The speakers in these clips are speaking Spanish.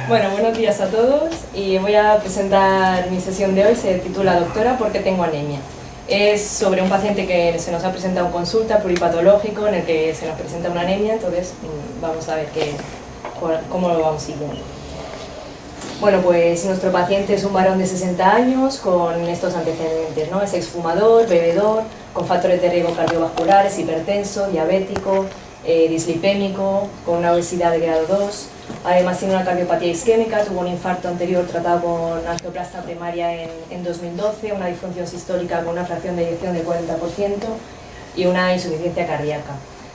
Bueno, buenos días a todos y voy a presentar mi sesión de hoy. Se titula Doctora, ¿por qué tengo anemia? Es sobre un paciente que se nos ha presentado en consulta, pluripatológico, en el que se nos presenta una anemia, entonces vamos a ver cómo lo vamos siguiendo. Bueno, pues nuestro paciente es un varón de 60 años con estos antecedentes, ¿no? Es exfumador, bebedor, con factores de riesgo cardiovasculares, hipertenso, diabético, dislipémico, con una obesidad de grado 2. Además tiene una cardiopatía isquémica, tuvo un infarto anterior tratado con angioplasta primaria en 2012, una disfunción sistólica con una fracción de eyección del 40% y una insuficiencia cardíaca.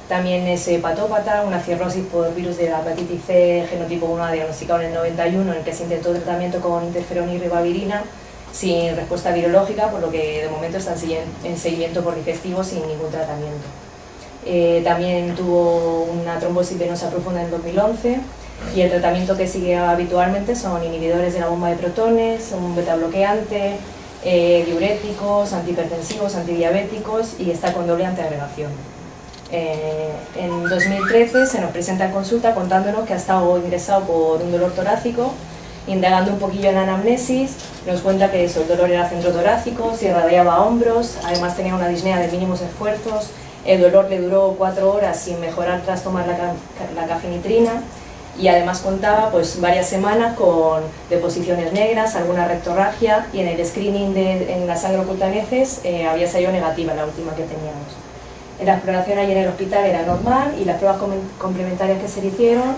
También es hepatópata, una cirrosis por virus de la hepatitis C genotipo 1 diagnosticado en el 91, en el que se intentó tratamiento con interferón y ribavirina sin respuesta virológica, por lo que de momento está en seguimiento por digestivo sin ningún tratamiento. También tuvo una trombosis venosa profunda en 2011 y el tratamiento que sigue habitualmente son inhibidores de la bomba de protones, un betabloqueante, diuréticos, antihipertensivos, antidiabéticos y está con doble antiagregación. En 2013 se nos presenta en consulta contándonos que ha estado ingresado por un dolor torácico. Indagando un poquillo en la anamnesis, nos cuenta que el dolor era centrotorácico, se irradiaba a hombros, además tenía una disnea de mínimos esfuerzos, el dolor le duró 4 horas sin mejorar tras tomar la cafenitrina y además contaba pues, varias semanas con deposiciones negras, alguna rectorragia y en el screening en la sangre oculta en heces había salido negativa, la última que teníamos. La exploración allí en el hospital era normal y las pruebas complementarias que se le hicieron,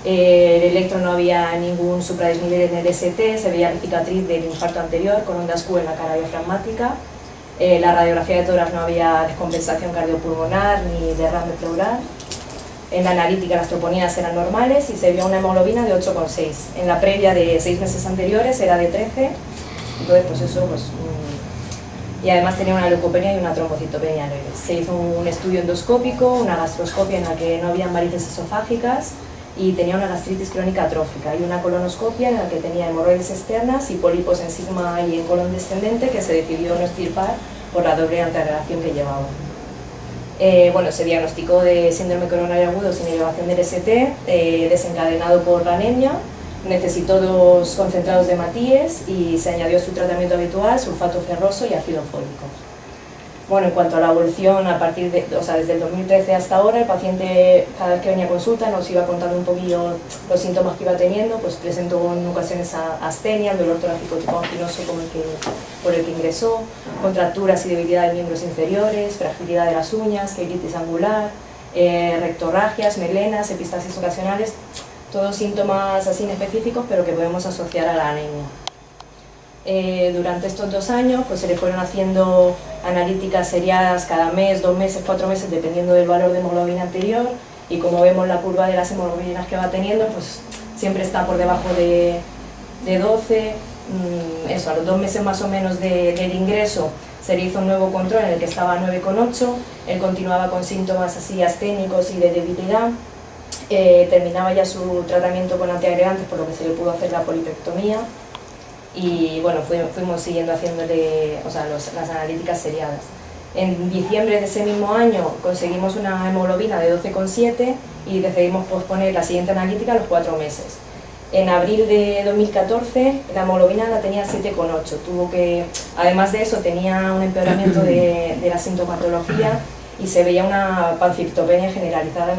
el electro no había ningún supradesnivel en el ST, se veía la cicatriz del infarto anterior con ondas Q en la cara diafragmática, la radiografía de tórax no había descompensación cardiopulmonar ni derrame pleural, en la analítica las troponías eran normales y se vio una hemoglobina de 8,6, en la previa de 6 meses anteriores era de 13, entonces pues eso y además tenía una leucopenia y una trombocitopenia leve. Se hizo un estudio endoscópico, una gastroscopia en la que no había varices esofágicas y tenía una gastritis crónica atrófica y una colonoscopia en la que tenía hemorroides externas y pólipos en sigma y en colon descendente que se decidió no extirpar por la doble antiagregación que llevaba. Bueno, se diagnosticó de síndrome coronario agudo sin elevación del ST, desencadenado por la anemia. Necesitó 2 concentrados de Matíes y se añadió a su tratamiento habitual sulfato ferroso y ácido fólico. Bueno, en cuanto a la evolución, desde el 2013 hasta ahora, el paciente cada vez que venía a consulta nos iba contando un poquillo los síntomas que iba teniendo, pues presentó en ocasiones astenia, el dolor torácico tipo anginoso por el que ingresó, contracturas y debilidad de miembros inferiores, fragilidad de las uñas, queilitis angular, rectorragias, melenas, epistasis ocasionales, todos síntomas así inespecíficos pero que podemos asociar a la anemia. Durante estos 2 años pues, se le fueron haciendo analíticas seriadas cada mes, 2 meses, 4 meses, dependiendo del valor de hemoglobina anterior y como vemos la curva de las hemoglobinas que va teniendo, pues siempre está por debajo de 12, a los 2 meses más o menos del ingreso se le hizo un nuevo control en el que estaba a 9,8, él continuaba con síntomas así asténicos y de debilidad, terminaba ya su tratamiento con antiagregantes por lo que se le pudo hacer la polipectomía. Y bueno, fuimos siguiendo haciéndole las analíticas seriadas. En diciembre de ese mismo año conseguimos una hemoglobina de 12,7 y decidimos posponer la siguiente analítica a los 4 meses. En abril de 2014 la hemoglobina la tenía 7,8, además de eso tenía un empeoramiento de la sintomatología y se veía una pancictopenia generalizada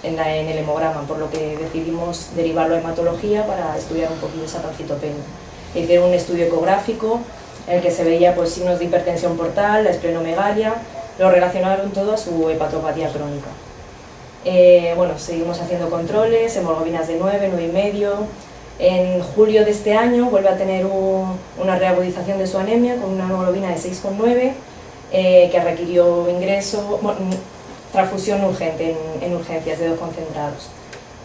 en el hemograma, por lo que decidimos derivarlo a hematología para estudiar un poquito esa pancitopenia. Hicieron un estudio ecográfico en el que se veía pues, signos de hipertensión portal, la esplenomegalia, lo relacionaron todo a su hepatopatía crónica. Bueno, seguimos haciendo controles, hemoglobinas de 9, 9,5. En julio de este año vuelve a tener una reagudización de su anemia con una hemoglobina de 6,9, que requirió transfusión urgente en urgencias de 2 concentrados.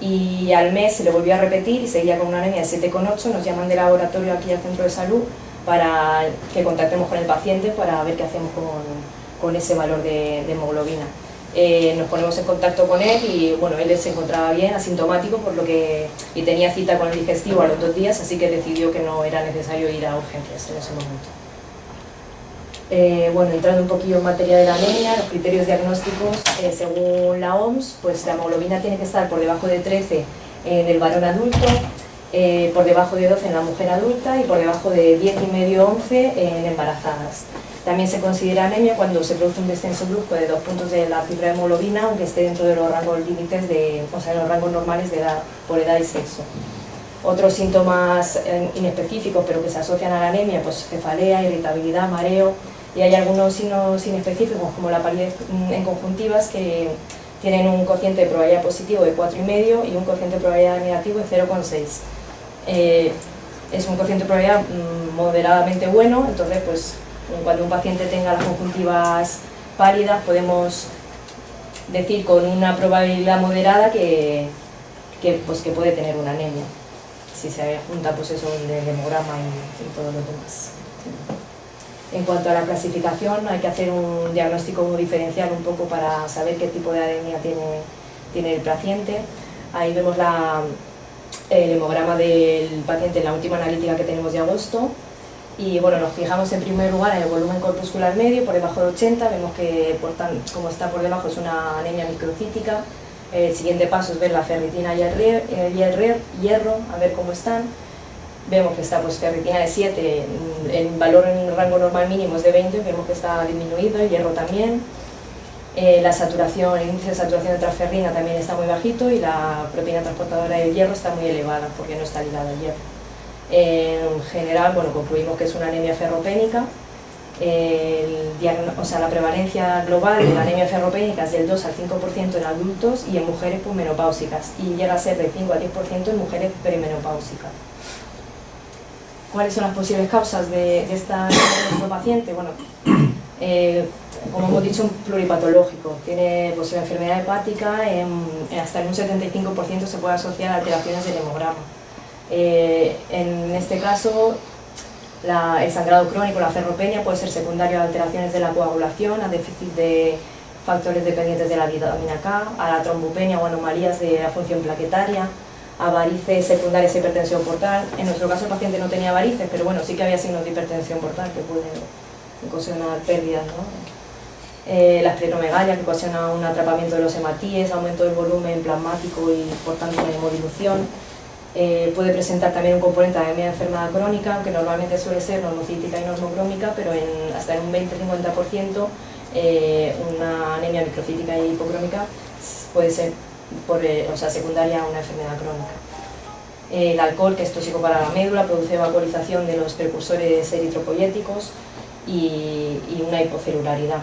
Y al mes se le volvió a repetir y seguía con una anemia de 7,8, nos llaman de laboratorio aquí al centro de salud para que contactemos con el paciente para ver qué hacemos con ese valor de hemoglobina. Nos ponemos en contacto con él y bueno, él se encontraba bien, asintomático, y tenía cita con el digestivo a los 2 días, así que decidió que no era necesario ir a urgencias en ese momento. Bueno, entrando un poquillo en materia de la anemia, los criterios diagnósticos, según la OMS, pues la hemoglobina tiene que estar por debajo de 13 en el varón adulto, por debajo de 12 en la mujer adulta y por debajo de 10,5-11 en embarazadas. También se considera anemia cuando se produce un descenso brusco de 2 puntos de la cifra de hemoglobina, aunque esté dentro de los rangos límites o sea, en los rangos normales de edad, por edad y sexo. Otros síntomas inespecíficos, pero que se asocian a la anemia, pues cefalea, irritabilidad, mareo, y hay algunos signos inespecíficos, como la palidez en conjuntivas, que tienen un cociente de probabilidad positivo de 4,5 y un cociente de probabilidad negativo de 0,6. Es un cociente de probabilidad moderadamente bueno, entonces pues cuando un paciente tenga las conjuntivas pálidas podemos decir con una probabilidad moderada que puede tener una anemia, si se junta pues eso, el hemograma y todo lo demás. En cuanto a la clasificación, hay que hacer un diagnóstico diferencial un poco para saber qué tipo de anemia tiene el paciente. Ahí vemos el hemograma del paciente en la última analítica que tenemos de agosto. Y bueno, nos fijamos en primer lugar en el volumen corpuscular medio, por debajo de 80, vemos que como está por debajo es una anemia microcítica. El siguiente paso es ver la ferritina y el hierro, a ver cómo están. Vemos que está pues ferritina de 7, el valor en el rango normal mínimo es de 20, vemos que está disminuido, el hierro también. La saturación, el índice de saturación de transferrina también está muy bajito y la proteína transportadora del hierro está muy elevada porque no está ligada al hierro. En general, bueno, concluimos que es una anemia ferropénica. La prevalencia global de la anemia ferropénica es del 2 al 5% en adultos y en mujeres pues, menopáusicas, y llega a ser del 5 al 10% en mujeres perimenopáusicas. ¿Cuáles son las posibles causas de esta paciente? Bueno, como hemos dicho, un pluripatológico. Tiene pues, una enfermedad hepática, hasta en un 75% se puede asociar a alteraciones del hemograma. En este caso, el sangrado crónico, la ferropenia, puede ser secundario a alteraciones de la coagulación, a déficit de factores dependientes de la vitamina K, a la trombopenia o anomalías de la función plaquetaria, a varices secundarias a hipertensión portal. En nuestro caso el paciente no tenía varices, pero bueno, sí que había signos de hipertensión portal que pueden ocasionar pérdidas, ¿no? La escleromegalia, que ocasiona un atrapamiento de los hematíes, aumento del volumen plasmático y por tanto una hemodilución. Puede presentar también un componente de anemia de enfermedad crónica, aunque normalmente suele ser normocítica y normocrómica, pero hasta en un 20-50% una anemia microcítica y hipocrómica puede ser secundaria a una enfermedad crónica. El alcohol, que es tóxico para la médula, produce vacuolización de los precursores eritropoyéticos y una hipocelularidad.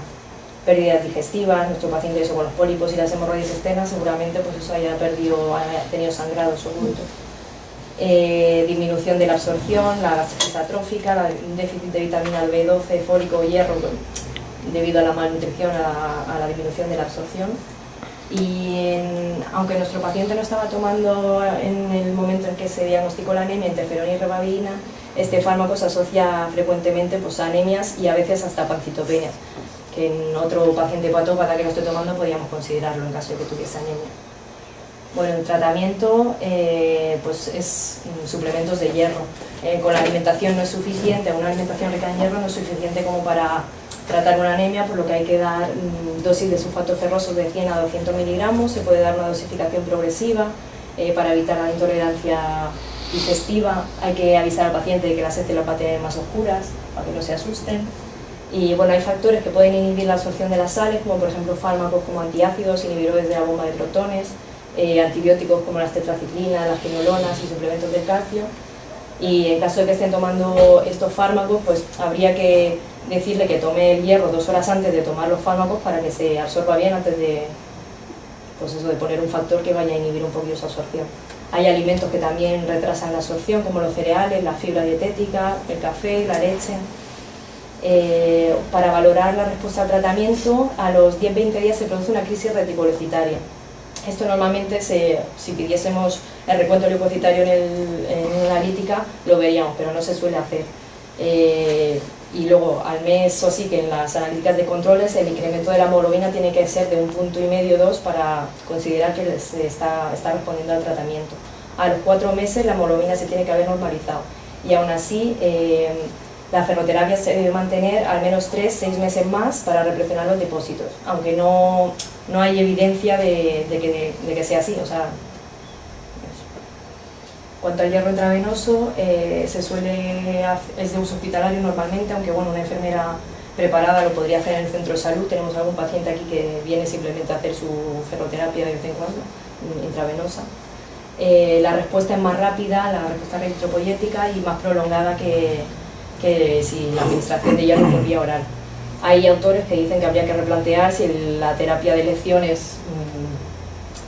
Pérdidas digestivas, nuestro paciente eso, con los pólipos y las hemorroides externas, seguramente pues eso haya tenido sangrado absoluto. Disminución de la absorción, la gastritis atrófica, un déficit de vitamina B12, fólico, hierro, debido a la malnutrición, a la disminución de la absorción. Y aunque nuestro paciente no estaba tomando en el momento en que se diagnosticó la anemia interferona y ribavirin, este fármaco se asocia frecuentemente pues, a anemias y a veces hasta pancitopenias, que en otro paciente hepatópata que lo esté tomando podríamos considerarlo en caso de que tuviese anemia. Bueno, el tratamiento pues es suplementos de hierro. Con la alimentación no es suficiente, una alimentación rica en hierro no es suficiente como para tratar una anemia, por lo que hay que dar dosis de sulfato ferroso de 100 a 200 miligramos. Se puede dar una dosificación progresiva para evitar la intolerancia digestiva. Hay que avisar al paciente de que las heces las va a tener más oscuras para que no se asusten. Y bueno, hay factores que pueden inhibir la absorción de las sales, como por ejemplo fármacos como antiácidos, inhibidores de la bomba de protones, antibióticos como las tetraciclinas, las quinolonas y suplementos de calcio. Y en caso de que estén tomando estos fármacos, pues habría que decirle que tome el hierro 2 horas antes de tomar los fármacos para que se absorba bien antes de, pues eso, de poner un factor que vaya a inhibir un poquito su absorción. Hay alimentos que también retrasan la absorción, como los cereales, la fibra dietética, el café, la leche. Para valorar la respuesta al tratamiento, a los 10-20 días se produce una crisis reticulocitaria. Esto normalmente, si pidiésemos el recuento leucocitario en una analítica, lo veríamos, pero no se suele hacer. Y luego, al mes o así, que en las analíticas de controles, el incremento de la hemoglobina tiene que ser de 1,5-2 para considerar que se está respondiendo al tratamiento. A los 4 meses la hemoglobina se tiene que haber normalizado. Y aún así, la ferroterapia se debe mantener al menos 3-6 meses más para represionar los depósitos, aunque no hay evidencia de que sea así. O sea, cuanto al hierro intravenoso, es de uso hospitalario normalmente, aunque bueno, una enfermera preparada lo podría hacer en el centro de salud. Tenemos algún paciente aquí que viene simplemente a hacer su ferroterapia de vez en cuando, intravenosa. La respuesta es más rápida, la respuesta eritropoyética y más prolongada que si la administración de hierro por vía oral. Hay autores que dicen que habría que replantear si la terapia de elección es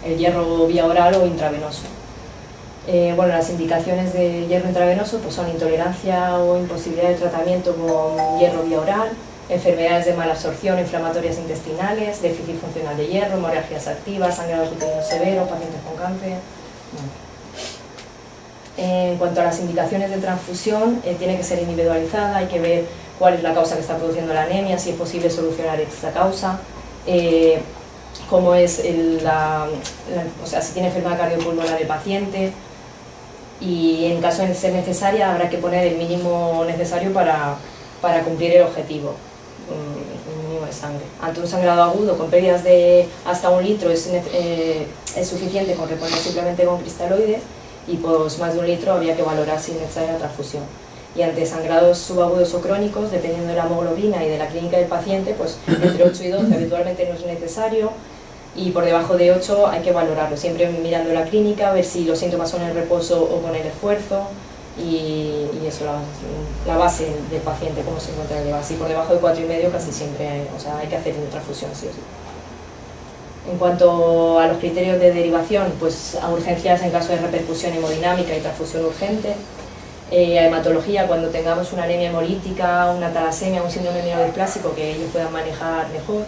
el hierro vía oral o intravenoso. Bueno, las indicaciones de hierro intravenoso pues son intolerancia o imposibilidad de tratamiento con hierro vía oral, enfermedades de mala absorción, inflamatorias intestinales, déficit funcional de hierro, hemorragias activas, sangrados uterinos severos, pacientes con cáncer. Bueno. En cuanto a las indicaciones de transfusión, tiene que ser individualizada, hay que ver cuál es la causa que está produciendo la anemia, si es posible solucionar esa causa, cómo es o sea, si tiene enfermedad cardiopulmonar el paciente, y en caso de ser necesaria habrá que poner el mínimo necesario para cumplir el objetivo, un mínimo de sangre. Ante un sangrado agudo con pérdidas de hasta 1 litro es suficiente con reponer simplemente con cristaloides, y pues más de 1 litro habría que valorar si es necesaria la transfusión. Y ante sangrados subagudos o crónicos, dependiendo de la hemoglobina y de la clínica del paciente, pues entre 8 y 12 habitualmente no es necesario, y por debajo de 8 hay que valorarlo, siempre mirando la clínica, ver si los síntomas son en el reposo o con el esfuerzo, y eso la base del paciente, cómo se encuentra el base. Y por debajo de 4,5 casi siempre hay que hacer transfusión, sí o sí. En cuanto a los criterios de derivación, pues a urgencias en caso de repercusión hemodinámica y transfusión urgente, a hematología cuando tengamos una anemia hemolítica, una talasemia, un síndrome mielodisplásico que ellos puedan manejar mejor,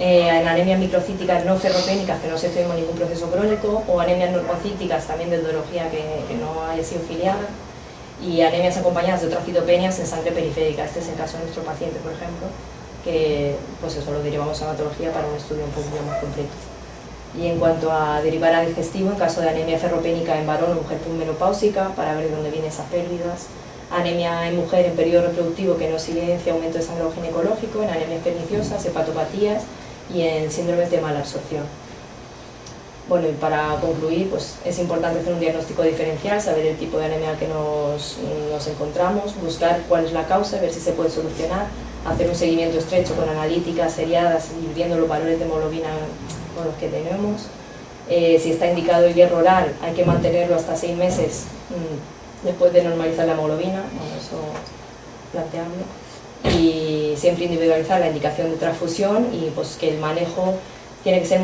en anemias microcíticas no ferropénicas que no se firmó ningún proceso crónico, o anemias normocíticas también de etiología que no haya sido filiada, y anemias acompañadas de otras citopenias en sangre periférica. Este es el caso de nuestro paciente, por ejemplo, que pues eso lo derivamos a hematología para un estudio un poquito más completo. Y en cuanto a derivar a digestivo, en caso de anemia ferropénica en varón o mujer menopáusica, para ver de dónde vienen esas pérdidas, anemia en mujer en periodo reproductivo que no silencia aumento de sangrado ginecológico, en anemias perniciosas, hepatopatías y en síndromes de mala absorción. Bueno, y para concluir, pues es importante hacer un diagnóstico diferencial, saber el tipo de anemia al que nos encontramos, buscar cuál es la causa, ver si se puede solucionar, hacer un seguimiento estrecho con analíticas seriadas y viendo los valores de hemoglobina con los que tenemos. Si está indicado el hierro oral, hay que mantenerlo hasta 6 meses después de normalizar la hemoglobina, bueno, eso plantearlo. Y siempre individualizar la indicación de transfusión, y pues que el manejo tiene que ser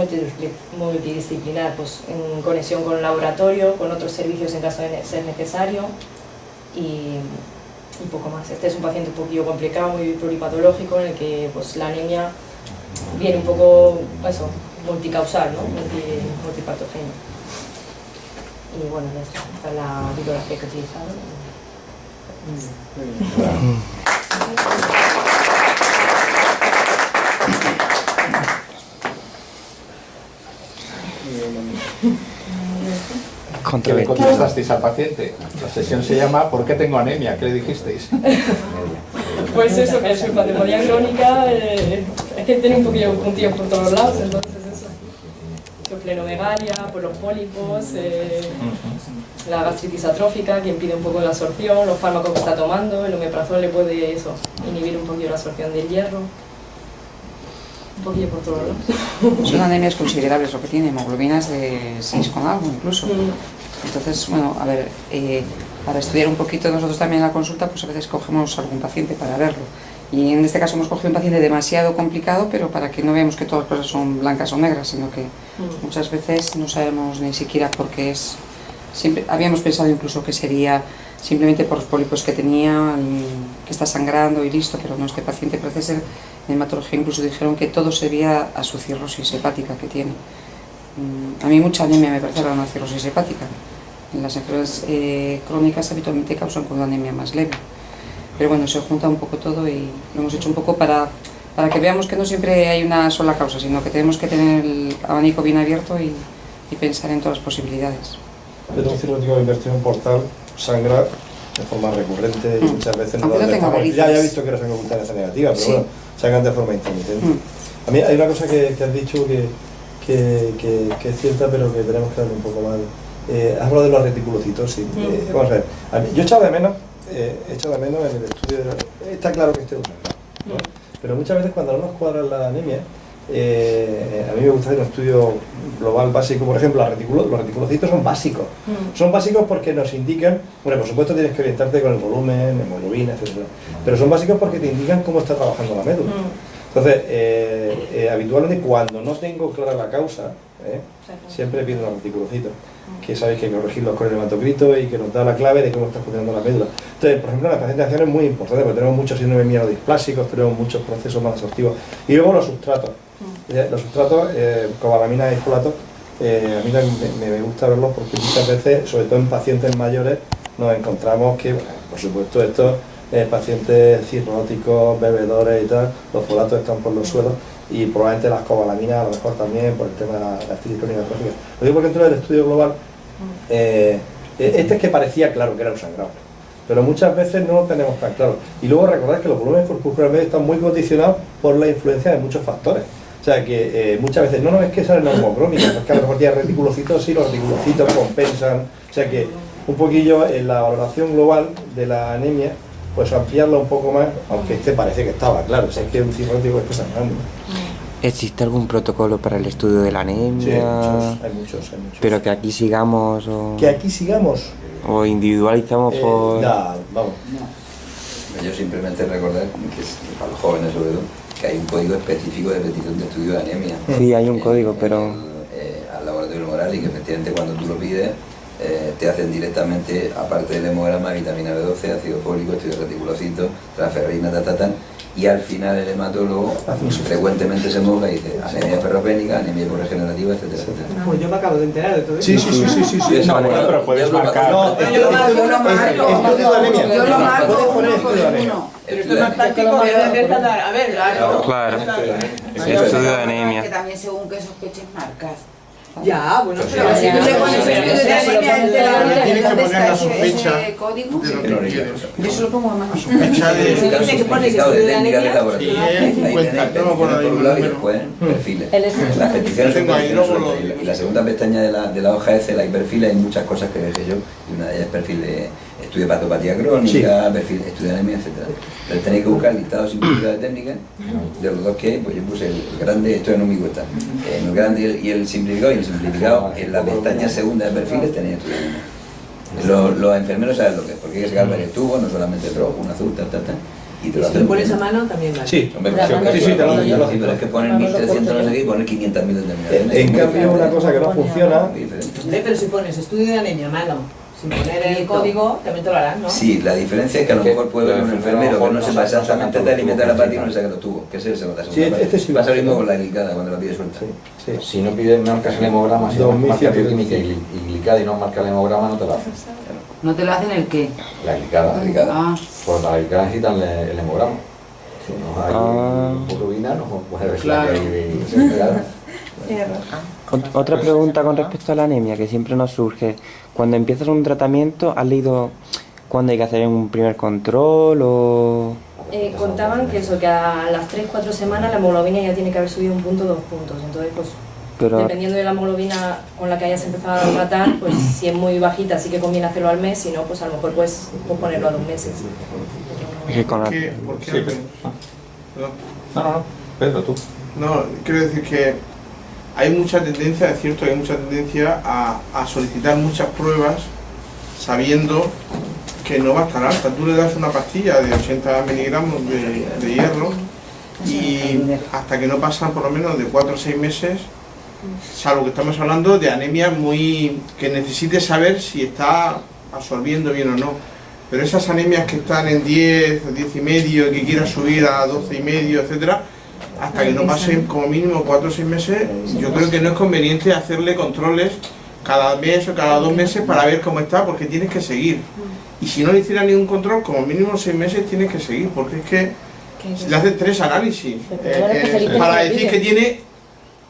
multidisciplinar, pues en conexión con el laboratorio, con otros servicios en caso de ser necesario, y poco más. Este es un paciente un poquillo complicado, muy pluripatológico, en el que pues la anemia viene un poco eso, multicausal, ¿no? Multipatogénica. Y bueno, esta es la bibliografía que he utilizado. ¿Qué le contestasteis al paciente? La sesión se llama ¿por qué tengo anemia? ¿Qué le dijisteis? Pues eso, que su hepatomegalia crónica es que tiene un poquillo de puntillos por todos lados, entonces eso. Su plenomegalia, por los pólipos, la gastritis atrófica que impide un poco la absorción, los fármacos que está tomando, el omeprazol le puede eso, inhibir un poquillo la absorción del hierro. Un poquillo por todos lados. Son anemias considerables lo que tiene, hemoglobinas de 6 con algo incluso. Entonces, bueno, a ver, para estudiar un poquito nosotros también en la consulta, pues a veces cogemos algún paciente para verlo. Y en este caso hemos cogido un paciente demasiado complicado, pero para que no veamos que todas las cosas son blancas o negras, sino que muchas veces no sabemos ni siquiera por qué es. Siempre habíamos pensado incluso que sería simplemente por los pólipos que tenía, que está sangrando y listo, pero no, este paciente parece ser, en hematología incluso dijeron que todo se debía a su cirrosis hepática que tiene. A mí mucha anemia me parece una cirrosis hepática. Las enfermedades crónicas habitualmente causan con una anemia más leve. Pero bueno, se junta un poco todo y lo hemos hecho un poco para que veamos que no siempre hay una sola causa, sino que tenemos que tener el abanico bien abierto y pensar en todas las posibilidades. Pero un cirrótico de inversión portal sangra de forma recurrente y muchas veces no lo detectamos. Ya he visto que era sangre cutánea negativa, pero sí, bueno, sangran de forma intermitente. A mí hay una cosa que has dicho que es cierta, pero que tenemos que darle un poco más has hablado de los reticulocitos, sí. Vamos a ver. Yo he echado de menos en el estudio, está claro que este es un sangrado, ¿no? Pero muchas veces cuando no nos cuadra la anemia, a mí me gusta hacer un estudio global básico. Por ejemplo, los reticulocitos son básicos. Son básicos porque nos indican, bueno, por supuesto tienes que orientarte con el volumen, hemoglobina, etc. Pero son básicos porque te indican cómo está trabajando la médula. Entonces, habitualmente cuando no tengo clara la causa, siempre pido los reticulocitos, que sabéis que hay que corregirlos con el hematocrito y que nos da la clave de cómo está funcionando la médula. Entonces, por ejemplo, la paciente de acción es muy importante porque tenemos muchos síndromes mielodisplásicos, tenemos muchos procesos más absortivos. Y luego los sustratos. Los sustratos, cobalamina y folato, a mí me gusta verlos porque muchas veces, sobre todo en pacientes mayores, nos encontramos que, bueno, por supuesto, estos pacientes cirróticos, bebedores y tal, los folatos están por los suelos y probablemente las cobalaminas a lo mejor también por el tema de la gastritis crónica trófica. Lo digo porque dentro del estudio global, este es que parecía claro que era un sangrado, pero muchas veces no lo tenemos tan claro. Y luego recordad que los volúmenes corpusculares medios están muy condicionados por la influencia de muchos factores. O sea que muchas veces no es que sea normocrómica, porque a lo mejor tiene reticulocitos, sí, los reticulocitos compensan. O sea que un poquillo en la valoración global de la anemia, pues ampliarla un poco más, aunque este parece que estaba claro, o sea, es que un cirrótico es sangrando. ¿Existe algún protocolo para el estudio de la anemia? Sí, hay muchos. Pero que aquí sigamos o... Que aquí sigamos. O individualizamos por... Vamos. Yo simplemente recordar, que es para los jóvenes sobre todo, que hay un código específico de petición de estudio de anemia. Sí, hay un código, pero... al laboratorio moral, y que efectivamente cuando tú lo pides, te hacen directamente, aparte del hemograma, vitamina B12, ácido fólico, estudio reticulocito, transferrina, y al final el hematólogo frecuentemente se moja y dice anemia ferropénica, anemia hiporregenerativa, etcétera, etcétera. Pues yo me acabo de enterar de todo eso. Sí. No, pero puedes marcar. Yo lo marco. Puedes poner estudio de anemia. Pero esto es más táctico que a ver, Claro. Estudio de anemia. Que también según qué sospeches marcas. Ya, bueno, pero si tú le pones estudio de anemia, tienes que poner la ese sospecha código. de lo que quieres. Yo se lo pongo a mano. Sospecha de... tiene que poner estudio de técnicas de anemia. laboratorio. Sí, Ahí tenéis 50, no, por ahí peticiones por un lado y después perfiles. Las peticiones son Tengo ahí, peticiones luego sueltas. Y la segunda pestaña de la hoja S, hay perfiles, hay muchas cosas que dejé yo, y una de ellas es perfil de estudio de patopatía crónica, perfil de estudio de anemia, etc. Pero tenéis que buscar el listado simplificado de técnicas, de los dos que hay, pues yo puse el grande, esto no me cuesta, el grande y el simplificado, y el simplificado en la pestaña segunda de perfiles tenéis estudio de anemia. Los enfermeros saben lo que es, porque hay que sacar varios tubos, no solamente el rojo, un azul, y te lo Si hacen. lo pones a mano también vale. Sí, Hombre, te lo doy. sí, pero es que poner 1300 no sé qué y poner 500.000 determinaciones. En cambio, una cosa que no funciona... Muy diferente. Pero si pones estudio de anemia a mano, sin poner el código, también te lo harán, ¿no? Sí, la diferencia es que a lo mejor puede haber un enfermero que no sepa exactamente delimitar la pata y no le saque los tubos, que ese es el segundo. Sí, este sí va a salir mismo con la glicada cuando la pide suelta. Sí. Si no pides, marcas el hemograma, si no marcas bioquímica y glicada y no marcas el hemograma, no te lo hacen. ¿No te lo hacen el qué? La glicada. Ah. Pues la glicada necesitan el hemograma. Si no hay hemoglobina, no puede ver si la hay. Otra pregunta con respecto a la anemia que siempre nos surge. Cuando empiezas un tratamiento, ¿has leído cuándo hay que hacer un primer control o...? Contaban que eso, que a las 3-4 semanas la hemoglobina ya tiene que haber subido 1 punto, 2 puntos. Entonces, pues, dependiendo de la hemoglobina con la que hayas empezado a tratar, pues si es muy bajita sí que conviene hacerlo al mes, si no, pues a lo mejor puedes ponerlo a 2 meses. ¿Por qué? Sí, no, Pedro, tú. No, quiero decir que hay mucha tendencia, es cierto que hay mucha tendencia a solicitar muchas pruebas sabiendo que no va a estar alta. Tú le das una pastilla de 80 miligramos de hierro y hasta que no pasan por lo menos de 4 o 6 meses, salvo que estamos hablando de anemia que necesite saber si está absorbiendo bien o no. Pero esas anemias que están en 10, 10 y medio, que quieras subir a 12 y medio, etcétera, hasta que no pasen como mínimo 4 o 6 meses, yo creo que no es conveniente hacerle controles cada mes o cada 2 meses para ver cómo está, porque tienes que seguir. Y si no le hiciera ningún control, como mínimo 6 meses tienes que seguir, porque es que le haces 3 análisis para decir que tiene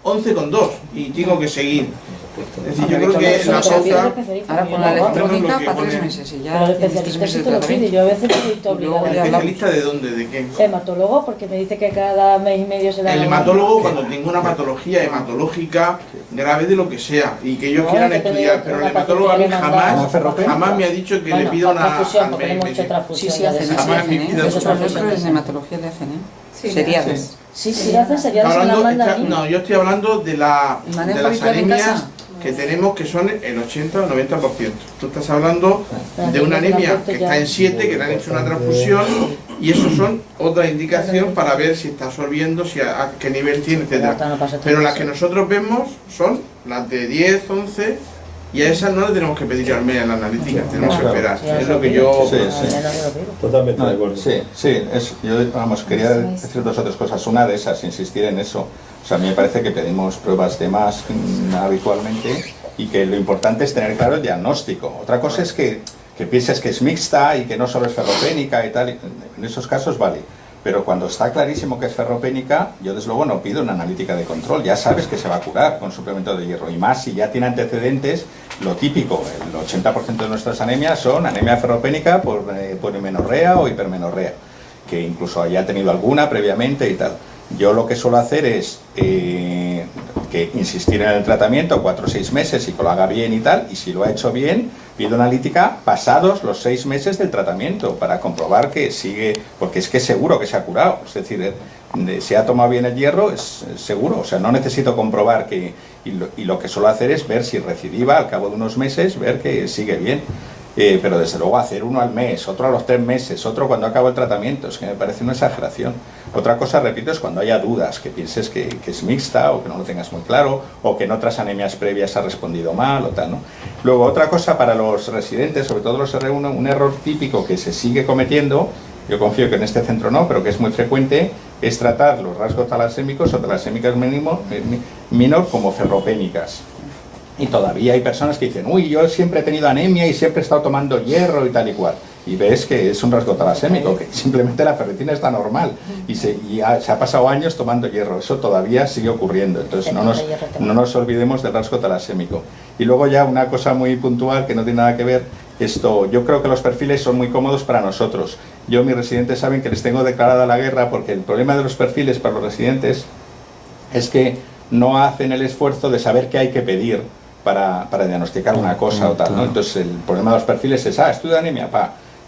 11,2 y tengo que seguir. respuesta. Es decir, yo creo que la pauta... Ahora con la electrónica para 3 meses y ya. Pero el especialista sí te lo pide, yo a veces me he obligado. ¿Especialista de dónde? ¿De qué? Hematólogo, porque me dice que cada mes y medio se da... El hematólogo cuando tenga una patología hematológica grave de lo que sea y que ellos quieran estudiar, pero el hematólogo a mí jamás me ha dicho que le pida una... Sí, sí, hacen eso. Los profesores de hematología le hacen, seriadas. Sí, hacen seriadas en la manda. No, yo estoy hablando de las anemias que tenemos, que son el 80 o 90%. Tú estás hablando de una anemia que está en 7, que le han hecho una transfusión, y eso son otra indicación para ver si está absorbiendo, a qué nivel tiene, etc. Pero las que nosotros vemos son las de 10, 11, y a esas no le tenemos que pedir al mes en la analítica, tenemos que esperar. Es lo que yo... Totalmente de acuerdo. Yo quería decir 2 o 3 cosas. Una de esas, insistir en eso. O sea, a mí me parece que pedimos pruebas de más habitualmente y que lo importante es tener claro el diagnóstico. Otra cosa es que pienses que es mixta y que no solo es ferropénica y tal. En esos casos vale. Pero cuando está clarísimo que es ferropénica, yo desde luego no pido una analítica de control. Ya sabes que se va a curar con suplemento de hierro. Y más si ya tiene antecedentes, lo típico, el 80% de nuestras anemias son anemia ferropénica por menorrea o hipermenorrea, que incluso haya tenido alguna previamente y tal. Yo lo que suelo hacer es que insistir en el tratamiento 4 o 6 meses y que lo haga bien y tal, y si lo ha hecho bien, pido analítica pasados los 6 meses del tratamiento para comprobar que sigue, porque es que es seguro que se ha curado, es decir, si ha tomado bien el hierro es seguro, o sea, no necesito comprobar que, y lo que suelo hacer es ver si recidiva al cabo de unos meses, ver que sigue bien. Pero desde luego hacer uno al mes, otro a los 3 meses, otro cuando acaba el tratamiento, es que me parece una exageración. Otra cosa, repito, es cuando haya dudas, que pienses que es mixta o que no lo tengas muy claro, o que en otras anemias previas ha respondido mal o tal, ¿no? Luego, otra cosa para los residentes, sobre todo los R1, un error típico que se sigue cometiendo, yo confío que en este centro no, pero que es muy frecuente, es tratar los rasgos talasémicos o talasémicas menor como ferropénicas. Y todavía hay personas que dicen, uy, yo siempre he tenido anemia y siempre he estado tomando hierro y tal y cual. Y ves que es un rasgo talasémico, que simplemente la ferritina está normal y se ha pasado años tomando hierro. Eso todavía sigue ocurriendo, entonces no nos olvidemos del rasgo talasémico. Y luego ya una cosa muy puntual que no tiene nada que ver, yo creo que los perfiles son muy cómodos para nosotros. Mis residentes saben que les tengo declarada la guerra porque el problema de los perfiles para los residentes es que no hacen el esfuerzo de saber qué hay que pedir para diagnosticar una cosa o tal, ¿no? Entonces el problema de los perfiles es, estudio de anemia,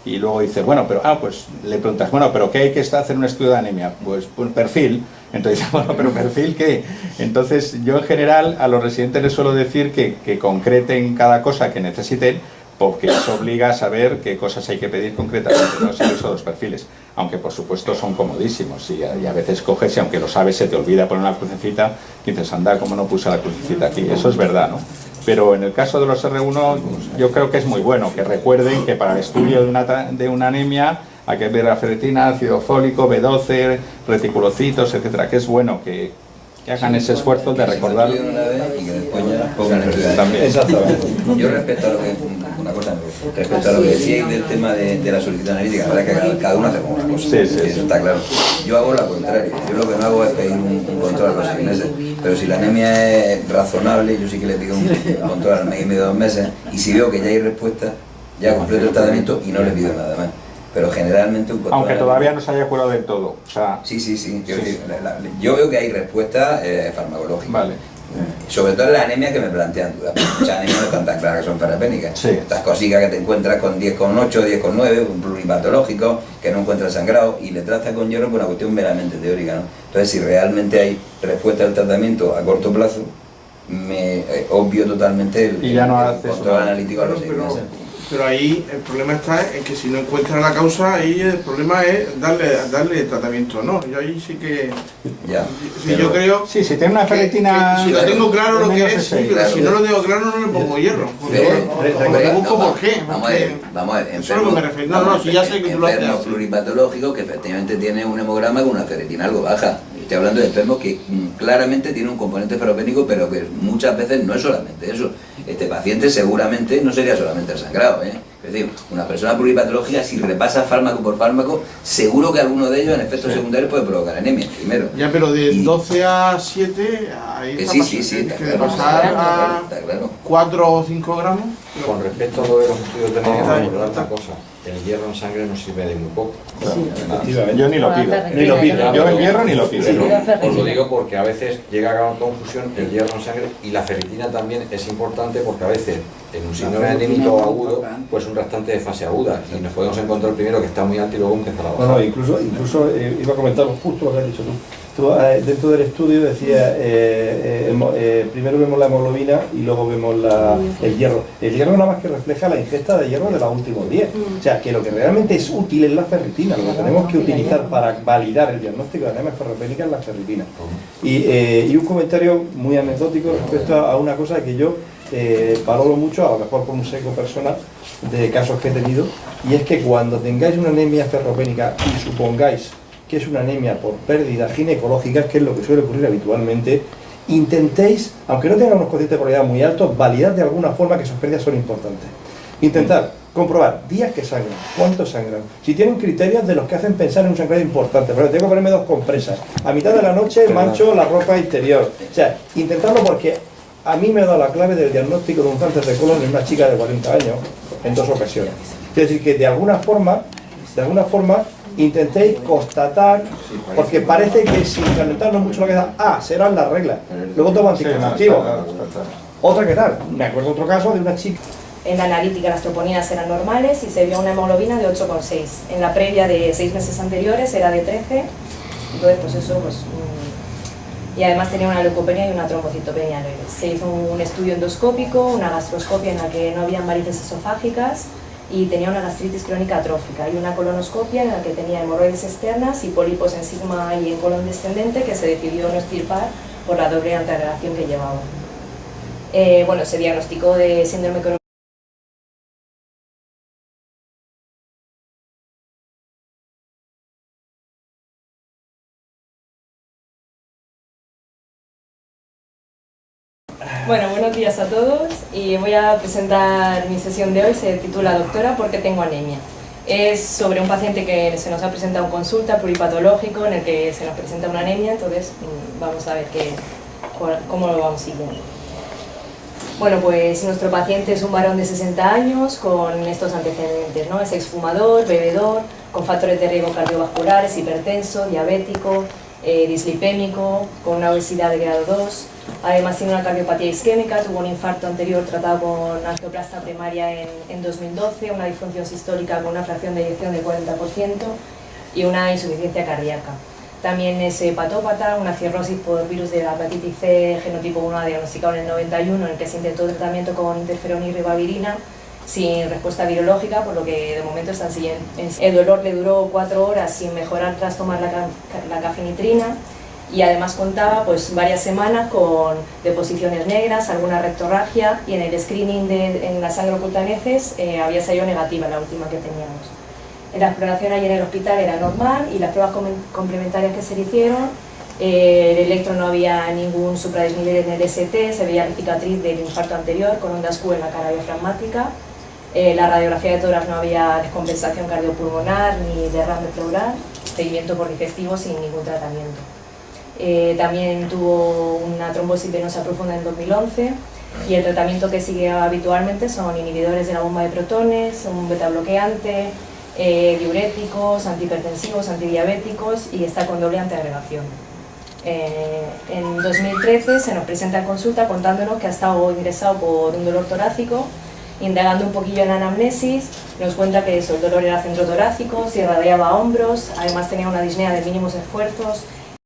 y luego dice, bueno, pero, pues le preguntas, bueno, pero ¿qué hay que hacer un estudio de anemia? Pues perfil. Entonces, bueno, pero ¿perfil qué? Entonces yo en general a los residentes les suelo decir que concreten cada cosa que necesiten, porque eso obliga a saber qué cosas hay que pedir concretamente, no solo eso, los perfiles, aunque por supuesto son comodísimos y a veces coges y aunque lo sabes se te olvida poner una crucecita y dices, anda, ¿cómo no puse la crucecita aquí? Eso es verdad, ¿no? Pero en el caso de los R1 yo creo que es muy bueno que recuerden que para el estudio de una anemia hay que ver la ferritina, ácido fólico, B12, reticulocitos, etcétera, que es bueno que hagan ese esfuerzo de recordar. Y que después ya pongan el también. Exactamente. Yo respecto a lo que respecto a lo que decíais del tema de la solicitud analítica, la verdad que cada uno hace como una cosa, eso está claro. Yo hago lo contrario, yo lo que no hago es pedir un control a los 6 meses, pero si la anemia es razonable, yo sí que le pido un control al mes y medio, 2 meses, y si veo que ya hay respuesta, ya completo el tratamiento y no le pido nada más. Pero generalmente un control... Aunque todavía no se haya curado del todo. O sea, sí. Yo veo que hay respuesta farmacológica. Vale. Sobre todo en las anemias que me plantean dudas. Muchas anemias no están tan claras que son ferropénicas. Estas cositas que te encuentras con 10,8, 10,9, un pluripatológico, que no encuentras sangrado y le tratas con hierro por una cuestión meramente teórica, ¿no? Entonces, si realmente hay respuesta al tratamiento a corto plazo, me obvio totalmente el control analítico a los 6 meses. Pero ahí el problema está en que si no encuentran la causa, ahí el problema es darle tratamiento, ¿no? Yo ahí sí que... yo creo... Sí, si tiene una ferritina... Si lo tengo claro lo que es, pero si no lo tengo claro no le pongo hierro. Porque busco por qué. Vamos a ver, enfermo... si ya sé que tú lo haces. Enfermo pluripatológico que efectivamente tiene un hemograma con una ferritina algo baja. Estoy hablando de enfermos que claramente tiene un componente ferropénico, pero que muchas veces no es solamente eso. Este paciente seguramente no sería solamente el sangrado, Es decir, una persona pluripatológica, si repasa fármaco por fármaco, seguro que alguno de ellos en efectos secundarios puede provocar anemia, primero. Ya, pero de 12 a 7, ahí está está que claro, pasar a está claro. 4 o 5 gramos. Con respecto a lo de los estudios de anemia, recordar una cosa, el hierro en sangre no sirve de muy poco. Yo ni lo pido. Ni lo pido. Yo el hierro ni lo pido. Os lo digo porque a veces llega a confusión el hierro en sangre y la ferritina también es importante porque a veces en un síndrome anémico agudo, pues un restante de fase aguda y nos podemos encontrar primero que está muy alto y luego empezar a bajar. No, incluso iba a comentar justo lo que has dicho tú. Dentro del estudio decía, primero vemos la hemoglobina y luego vemos el hierro. El hierro nada más que refleja la ingesta de hierro de los últimos 10. O sea, que lo que realmente es útil es la ferritina. Lo que tenemos que utilizar para validar el diagnóstico de anemia ferropénica es la ferritina. Y un comentario muy anecdótico respecto a una cosa que yo valoro mucho, a lo mejor por un seco personal, de casos que he tenido, y es que cuando tengáis una anemia ferropénica y supongáis que es una anemia por pérdidas ginecológicas, que es lo que suele ocurrir habitualmente, intentéis, aunque no tengan unos cocientes de probabilidad muy altos, validar de alguna forma que esas pérdidas son importantes. Intentar comprobar días que sangran, cuántos sangran, si tienen criterios de los que hacen pensar en un sangrado importante. Pero tengo que ponerme 2 compresas, a mitad de la noche mancho la ropa interior. O sea, intentarlo porque a mí me ha dado la clave del diagnóstico de un cáncer de colon en una chica de 40 años en 2 ocasiones. Es decir, que de alguna forma intentéis constatar, porque parece que sin calentarnos mucho lo que da, serán las reglas, luego tomo anticonceptivo. Otra que tal, me acuerdo otro caso de una chica. En la analítica las troponías eran normales y se vio una hemoglobina de 8,6. En la previa de 6 meses anteriores era de 13, entonces pues eso, y además tenía una leucopenia y una trombocitopenia leve. Se hizo un estudio endoscópico, una gastroscopia en la que no había varices esofágicas y tenía una gastritis crónica atrófica, y una colonoscopia en la que tenía hemorroides externas y pólipos en sigma y en colon descendente que se decidió no extirpar por la doble antiagregación que llevaba. Bueno, se diagnosticó de síndrome crónico. Bueno, buenos días a todos y voy a presentar mi sesión de hoy. Se titula Doctora, ¿por qué tengo anemia? Es sobre un paciente que se nos ha presentado en consulta, pluripatológico, en el que se nos presenta una anemia, entonces vamos a ver cómo lo vamos siguiendo. Bueno, pues nuestro paciente es un varón de 60 años con estos antecedentes, ¿no? Es exfumador, bebedor, con factores de riesgo cardiovasculares, hipertenso, diabético, dislipémico, con una obesidad de grado 2. Además tiene una cardiopatía isquémica, tuvo un infarto anterior tratado con angioplasta primaria en 2012, una disfunción sistólica con una fracción de eyección del 40% y una insuficiencia cardíaca. También es hepatópata, una cirrosis por virus de la hepatitis C genotipo 1 diagnosticado en el 91, en el que se intentó tratamiento con interferón y ribavirina sin respuesta virológica, por lo que de momento están siguiendo. El dolor le duró 4 horas sin mejorar tras tomar la cafenitrina. Y además contaba pues varias semanas con deposiciones negras, alguna rectorragia, y en el screening en la sangre oculta en heces había salido negativa, la última que teníamos. La exploración allí en el hospital era normal y las pruebas complementarias que se le hicieron, el electro no había ningún supradesnivel en el ST, se veía la cicatriz del infarto anterior con ondas Q en la cara diafragmática, la radiografía de tórax no había descompensación cardiopulmonar ni derrame pleural, seguimiento por digestivo sin ningún tratamiento. También tuvo una trombosis venosa profunda en 2011 y el tratamiento que sigue habitualmente son inhibidores de la bomba de protones, un betabloqueante, diuréticos, antihipertensivos, antidiabéticos y está con doble antiagregación. En 2013 se nos presenta en consulta contándonos que ha estado ingresado por un dolor torácico. Indagando un poquillo en la anamnesis, nos cuenta que el dolor era centrotorácico, se irradiaba a hombros, además tenía una disnea de mínimos esfuerzos